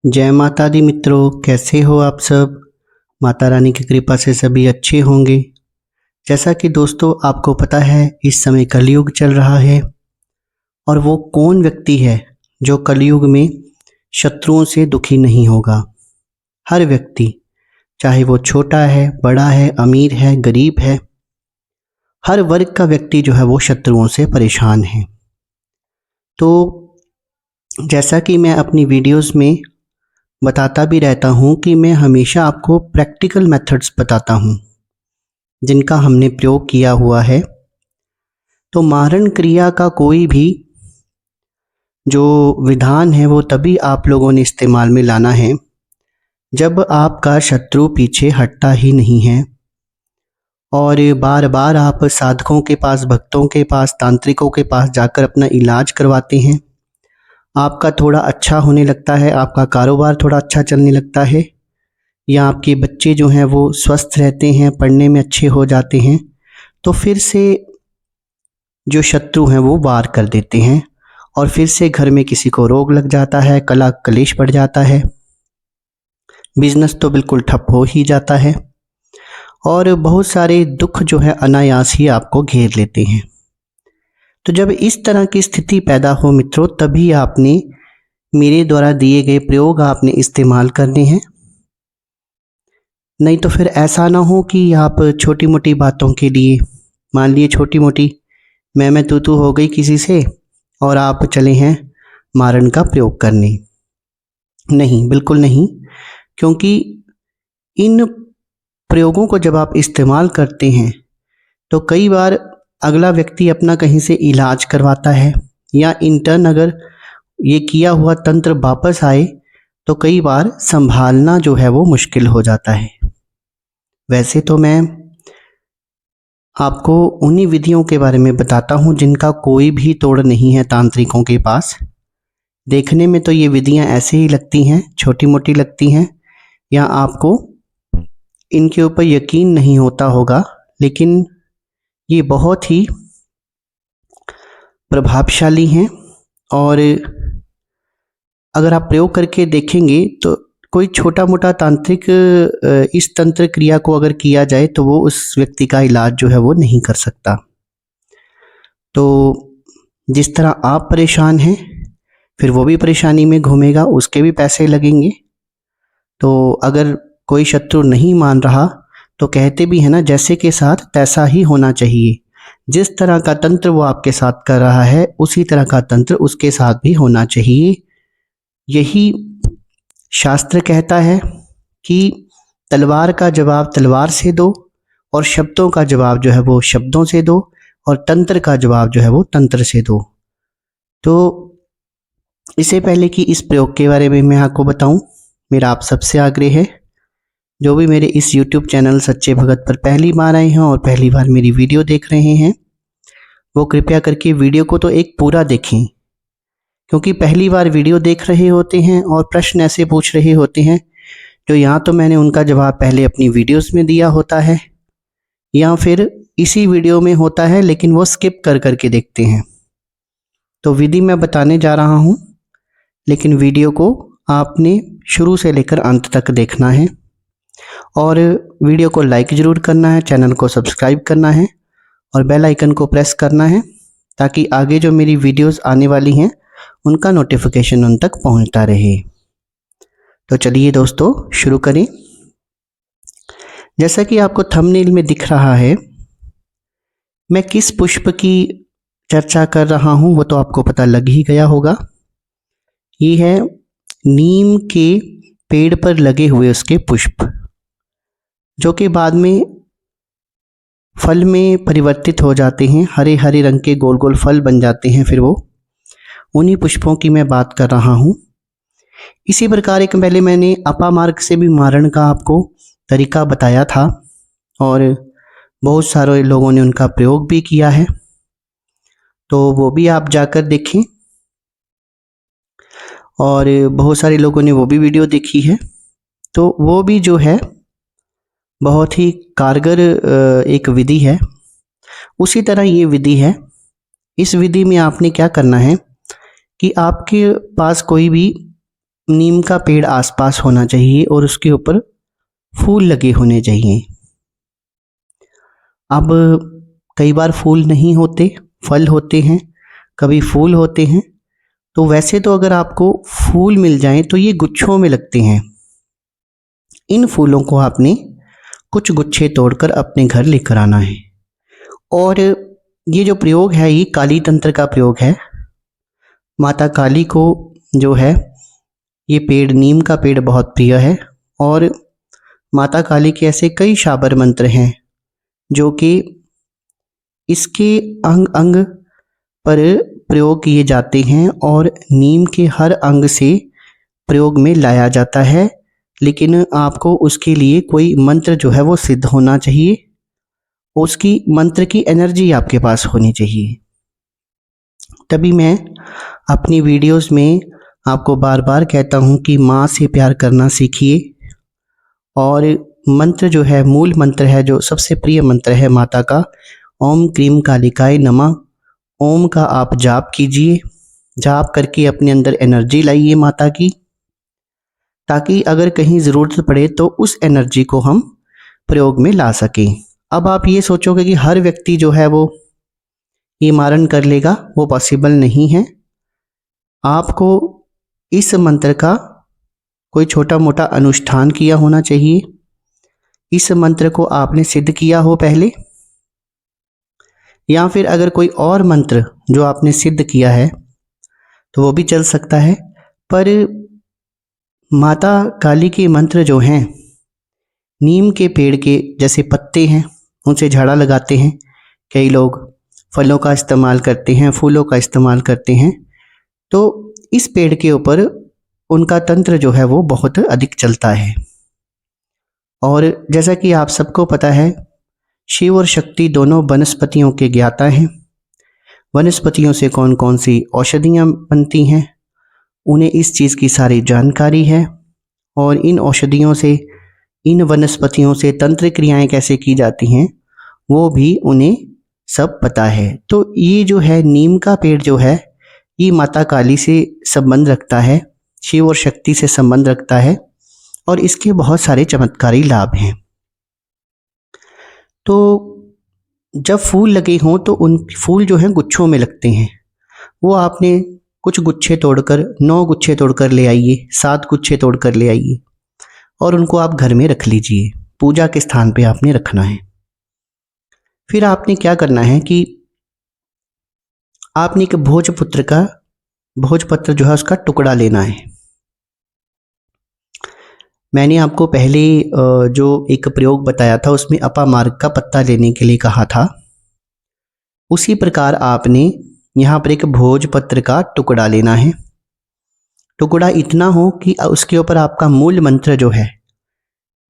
जय माता दी मित्रों, कैसे हो आप सब। माता रानी की कृपा से सभी अच्छे होंगे। जैसा कि दोस्तों आपको पता है, इस समय कलयुग चल रहा है और वो कौन व्यक्ति है जो कलयुग में शत्रुओं से दुखी नहीं होगा। हर व्यक्ति, चाहे वो छोटा है, बड़ा है, अमीर है, गरीब है, हर वर्ग का व्यक्ति जो है वो शत्रुओं से परेशान है। तो जैसा कि मैं अपनी वीडियोस में बताता भी रहता हूँ कि मैं हमेशा आपको प्रैक्टिकल मेथड्स बताता हूँ जिनका हमने प्रयोग किया हुआ है। तो मारण क्रिया का कोई भी जो विधान है वो तभी आप लोगों ने इस्तेमाल में लाना है जब आपका शत्रु पीछे हटता ही नहीं है और बार बार आप साधकों के पास, भक्तों के पास, तांत्रिकों के पास जाकर अपना इलाज करवाते हैं। आपका थोड़ा अच्छा होने लगता है, आपका कारोबार थोड़ा अच्छा चलने लगता है, या आपके बच्चे जो हैं वो स्वस्थ रहते हैं, पढ़ने में अच्छे हो जाते हैं, तो फिर से जो शत्रु हैं वो वार कर देते हैं और फिर से घर में किसी को रोग लग जाता है, कला कलेश बढ़ जाता है, बिजनेस तो बिल्कुल ठप हो ही जाता है और बहुत सारे दुख जो है अनायास ही आपको घेर लेते हैं। तो जब इस तरह की स्थिति पैदा हो मित्रों, तभी आपने मेरे द्वारा दिए गए प्रयोग आपने इस्तेमाल करने हैं। नहीं तो फिर ऐसा ना हो कि आप छोटी मोटी बातों के लिए, मान लिए छोटी मोटी मैं तू हो गई किसी से और आप चले हैं मारण का प्रयोग करने। नहीं, बिल्कुल नहीं, क्योंकि इन प्रयोगों को जब आप इस्तेमाल करते हैं तो कई बार अगला व्यक्ति अपना कहीं से इलाज करवाता है या इंटर्न अगर ये किया हुआ तंत्र वापस आए तो कई बार संभालना जो है वो मुश्किल हो जाता है। वैसे तो मैं आपको उन्हीं विधियों के बारे में बताता हूँ जिनका कोई भी तोड़ नहीं है तांत्रिकों के पास। देखने में तो ये विधियाँ ऐसे ही लगती हैं, छोटी मोटी लगती हैं, या आपको इनके ऊपर यकीन नहीं होता होगा, लेकिन ये बहुत ही प्रभावशाली हैं और अगर आप प्रयोग करके देखेंगे तो कोई छोटा मोटा तांत्रिक इस तंत्र क्रिया को अगर किया जाए तो वो उस व्यक्ति का इलाज जो है वो नहीं कर सकता। तो जिस तरह आप परेशान हैं, फिर वो भी परेशानी में घूमेगा, उसके भी पैसे लगेंगे। तो अगर कोई शत्रु नहीं मान रहा तो कहते भी है ना, जैसे के साथ तैसा ही होना चाहिए। जिस तरह का तंत्र वो आपके साथ कर रहा है उसी तरह का तंत्र उसके साथ भी होना चाहिए। यही शास्त्र कहता है कि तलवार का जवाब तलवार से दो और शब्दों का जवाब जो है वो शब्दों से दो और तंत्र का जवाब जो है वो तंत्र से दो। तो इससे पहले कि इस प्रयोग के बारे में मैं आपको बताऊं, मेरा आप सबसे आग्रह है, जो भी मेरे इस YouTube चैनल सच्चे भगत पर पहली बार आए हैं और पहली बार मेरी वीडियो देख रहे हैं, वो कृपया करके वीडियो को तो एक पूरा देखें, क्योंकि पहली बार वीडियो देख रहे होते हैं और प्रश्न ऐसे पूछ रहे होते हैं जो या तो मैंने उनका जवाब पहले अपनी वीडियोस में दिया होता है या फिर इसी वीडियो में होता है लेकिन वो स्किप कर करके देखते हैं। तो विधि मैं बताने जा रहा हूँ, लेकिन वीडियो को आपने शुरू से लेकर अंत तक देखना है और वीडियो को लाइक ज़रूर करना है, चैनल को सब्सक्राइब करना है और बेल आइकन को प्रेस करना है ताकि आगे जो मेरी वीडियोस आने वाली हैं उनका नोटिफिकेशन उन तक पहुंचता रहे। तो चलिए दोस्तों शुरू करें। जैसा कि आपको थंबनेल में दिख रहा है, मैं किस पुष्प की चर्चा कर रहा हूं वो तो आपको पता लग ही गया होगा। ये है नीम के पेड़ पर लगे हुए उसके पुष्प, जो कि बाद में फल में परिवर्तित हो जाते हैं, हरे हरे रंग के गोल गोल फल बन जाते हैं। फिर वो उन्हीं पुष्पों की मैं बात कर रहा हूँ। इसी प्रकार एक पहले मैंने अपामार्ग से भी मारण का आपको तरीका बताया था और बहुत सारे लोगों ने उनका प्रयोग भी किया है, तो वो भी आप जाकर देखें और बहुत सारे लोगों ने वो भी वीडियो देखी है। तो वो भी जो है बहुत ही कारगर एक विधि है। उसी तरह ये विधि है। इस विधि में आपने क्या करना है कि आपके पास कोई भी नीम का पेड़ आसपास होना चाहिए और उसके ऊपर फूल लगे होने चाहिए। अब कई बार फूल नहीं होते, फल होते हैं, कभी फूल होते हैं। तो वैसे तो अगर आपको फूल मिल जाएं तो ये गुच्छों में लगते हैं। इन फूलों को आपने कुछ गुच्छे तोड़कर अपने घर लेकर आना है। और ये जो प्रयोग है ये काली तंत्र का प्रयोग है। माता काली को जो है ये पेड़, नीम का पेड़ बहुत प्रिय है। और माता काली के ऐसे कई शाबर मंत्र हैं जो कि इसके अंग अंग पर प्रयोग किए जाते हैं और नीम के हर अंग से प्रयोग में लाया जाता है। लेकिन आपको उसके लिए कोई मंत्र जो है वो सिद्ध होना चाहिए, उसकी मंत्र की एनर्जी आपके पास होनी चाहिए। तभी मैं अपनी वीडियोस में आपको बार बार कहता हूँ कि माँ से प्यार करना सीखिए। और मंत्र जो है, मूल मंत्र है, जो सबसे प्रिय मंत्र है माता का, ओम क्रीम कालिकाय नमः। ओम का आप जाप कीजिए। जाप करके अपने अंदर एनर्जी लाइए माता की, ताकि अगर कहीं ज़रूरत पड़े तो उस एनर्जी को हम प्रयोग में ला सकें। अब आप ये सोचोगे कि हर व्यक्ति जो है वो ये मारण कर लेगा, वो पॉसिबल नहीं है। आपको इस मंत्र का कोई छोटा मोटा अनुष्ठान किया होना चाहिए। इस मंत्र को आपने सिद्ध किया हो पहले, या फिर अगर कोई और मंत्र जो आपने सिद्ध किया है तो वो भी चल सकता है। पर माता काली के मंत्र जो हैं, नीम के पेड़ के जैसे पत्ते हैं उनसे झाड़ा लगाते हैं कई लोग, फलों का इस्तेमाल करते हैं, फूलों का इस्तेमाल करते हैं। तो इस पेड़ के ऊपर उनका तंत्र जो है वो बहुत अधिक चलता है। और जैसा कि आप सबको पता है, शिव और शक्ति दोनों वनस्पतियों के ज्ञाता हैं। वनस्पतियों से कौन कौन सी औषधियाँ बनती हैं, उन्हें इस चीज़ की सारी जानकारी है। और इन औषधियों से, इन वनस्पतियों से तंत्र क्रियाएं कैसे की जाती हैं वो भी उन्हें सब पता है। तो ये जो है नीम का पेड़ जो है, ये माता काली से संबंध रखता है, शिव और शक्ति से संबंध रखता है, और इसके बहुत सारे चमत्कारी लाभ हैं। तो जब फूल लगे हों तो उन फूल जो हैं गुच्छों में लगते हैं। वो आपने कुछ गुच्छे तोड़कर, 9 गुच्छे तोड़कर ले आइए, 7 गुच्छे तोड़कर ले आइए और उनको आप घर में रख लीजिए। पूजा के स्थान पे आपने रखना है। फिर आपने क्या करना है कि आपने एक भोजपत्र जो है उसका टुकड़ा लेना है। मैंने आपको पहले जो एक प्रयोग बताया था उसमें अपामार्ग का पत्ता लेने के लिए कहा था, उसी प्रकार आपने यहाँ पर एक भोजपत्र का टुकड़ा लेना है। टुकड़ा इतना हो कि उसके ऊपर आपका मूल मंत्र जो है,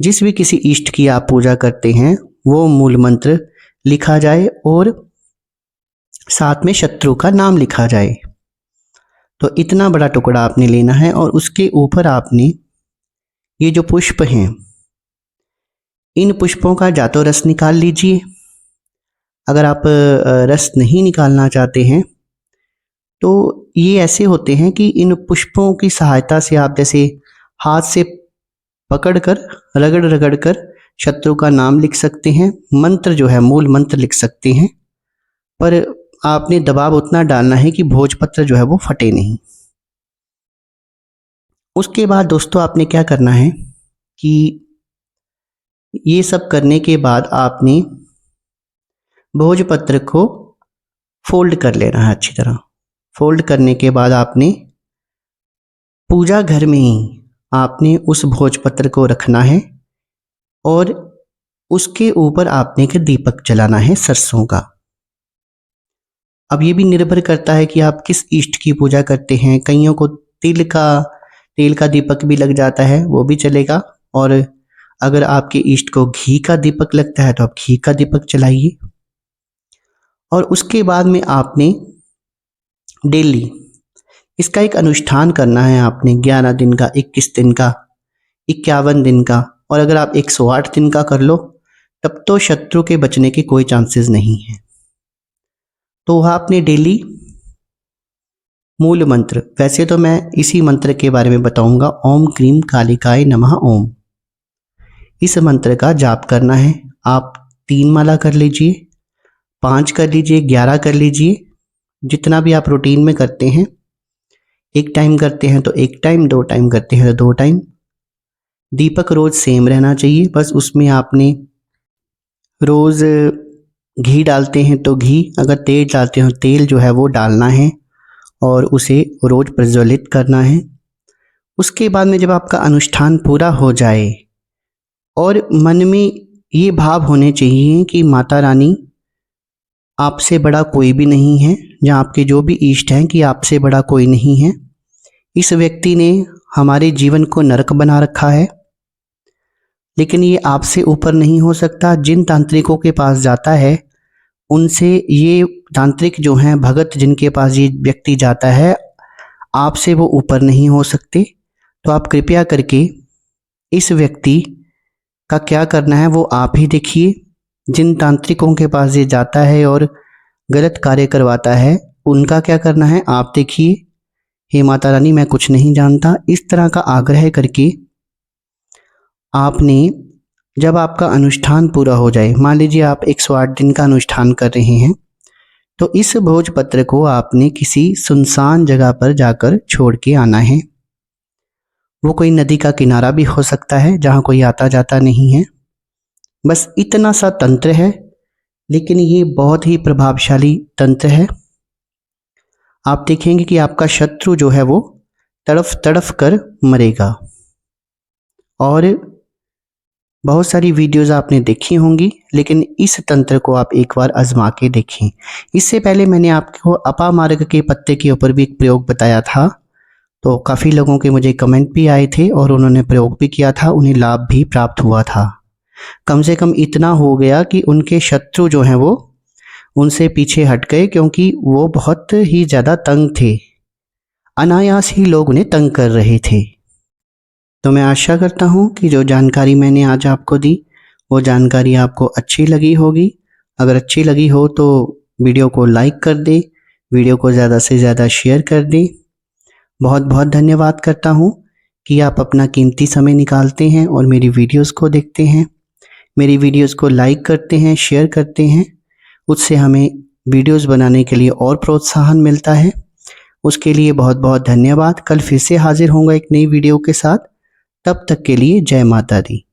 जिस भी किसी इष्ट की आप पूजा करते हैं वो मूल मंत्र लिखा जाए और साथ में शत्रु का नाम लिखा जाए। तो इतना बड़ा टुकड़ा आपने लेना है और उसके ऊपर आपने ये जो पुष्प हैं, इन पुष्पों का जा तो रस निकाल लीजिए। अगर आप रस नहीं निकालना चाहते हैं तो ये ऐसे होते हैं कि इन पुष्पों की सहायता से आप जैसे हाथ से पकड़कर, रगड़ रगड़ कर शत्रु का नाम लिख सकते हैं, मंत्र जो है मूल मंत्र लिख सकते हैं। पर आपने दबाव उतना डालना है कि भोजपत्र जो है वो फटे नहीं। उसके बाद दोस्तों आपने क्या करना है कि ये सब करने के बाद आपने भोजपत्र को फोल्ड कर लेना है अच्छी तरह। फोल्ड करने के बाद आपने पूजा घर में ही आपने उस भोजपत्र को रखना है और उसके ऊपर आपने एक दीपक जलाना है सरसों का। अब ये भी निर्भर करता है कि आप किस इष्ट की पूजा करते हैं। कईयों को तेल का दीपक भी लग जाता है, वो भी चलेगा। और अगर आपके इष्ट को घी का दीपक लगता है तो आप घी का दीपक जलाइए। और उसके बाद में आपने डेली इसका एक अनुष्ठान करना है। आपने 11 दिन का, 21 दिन का, 51 दिन का, और अगर आप 108 दिन का कर लो तब तो शत्रु के बचने के कोई चांसेस नहीं है। तो वह आपने डेली मूल मंत्र, वैसे तो मैं इसी मंत्र के बारे में बताऊंगा, ओम क्रीम कालिकाय नमः ओम। इस मंत्र का जाप करना है। आप 3 माला कर लीजिए, 5 कर लीजिए, 11 कर लीजिए, जितना भी आप रूटीन में करते हैं। एक टाइम करते हैं तो एक टाइम, 2 टाइम करते हैं तो 2 टाइम। दीपक रोज सेम रहना चाहिए, बस उसमें आपने रोज घी डालते हैं तो घी, अगर तेल डालते हो तेल जो है वो डालना है और उसे रोज प्रज्वलित करना है। उसके बाद में जब आपका अनुष्ठान पूरा हो जाए और मन में ये भाव होने चाहिए कि माता रानी आपसे बड़ा कोई भी नहीं है, या आपके जो भी इष्ट हैं कि आपसे बड़ा कोई नहीं है। इस व्यक्ति ने हमारे जीवन को नरक बना रखा है, लेकिन ये आपसे ऊपर नहीं हो सकता। जिन तांत्रिकों के पास जाता है उनसे ये तांत्रिक जो हैं, भगत जिनके पास ये व्यक्ति जाता है, आपसे वो ऊपर नहीं हो सकते। तो आप कृपया करके इस व्यक्ति का क्या करना है वो आप ही देखिए। जिन तांत्रिकों के पास ये जाता है और गलत कार्य करवाता है, उनका क्या करना है आप देखिए। हे माता रानी, मैं कुछ नहीं जानता, इस तरह का आग्रह करके आपने, जब आपका अनुष्ठान पूरा हो जाए, मान लीजिए आप 108 दिन का अनुष्ठान कर रहे हैं, तो इस भोजपत्र को आपने किसी सुनसान जगह पर जाकर छोड़ के आना है। वो कोई नदी का किनारा भी हो सकता है जहाँ कोई आता जाता नहीं है। बस इतना सा तंत्र है, लेकिन ये बहुत ही प्रभावशाली तंत्र है। आप देखेंगे कि आपका शत्रु जो है वो तड़फ तड़फ कर मरेगा। और बहुत सारी वीडियोज़ आपने देखी होंगी, लेकिन इस तंत्र को आप एक बार आजमा के देखें। इससे पहले मैंने आपको अपामार्ग के पत्ते के ऊपर भी एक प्रयोग बताया था, तो काफ़ी लोगों के मुझे कमेंट भी आए थे और उन्होंने प्रयोग भी किया था, उन्हें लाभ भी प्राप्त हुआ था। कम से कम इतना हो गया कि उनके शत्रु जो हैं वो उनसे पीछे हट गए, क्योंकि वो बहुत ही ज़्यादा तंग थे, अनायास ही लोग उन्हें तंग कर रहे थे। तो मैं आशा करता हूँ कि जो जानकारी मैंने आज आपको दी वो जानकारी आपको अच्छी लगी होगी। अगर अच्छी लगी हो तो वीडियो को लाइक कर दें, वीडियो को ज़्यादा से ज़्यादा शेयर कर दें। बहुत बहुत धन्यवाद करता हूँ कि आप अपना कीमती समय निकालते हैं और मेरी वीडियोस को देखते हैं, मेरी वीडियोस को लाइक करते हैं, शेयर करते हैं। उससे हमें वीडियोस बनाने के लिए और प्रोत्साहन मिलता है। उसके लिए बहुत बहुत धन्यवाद। कल फिर से हाजिर होऊंगा एक नई वीडियो के साथ। तब तक के लिए जय माता दी।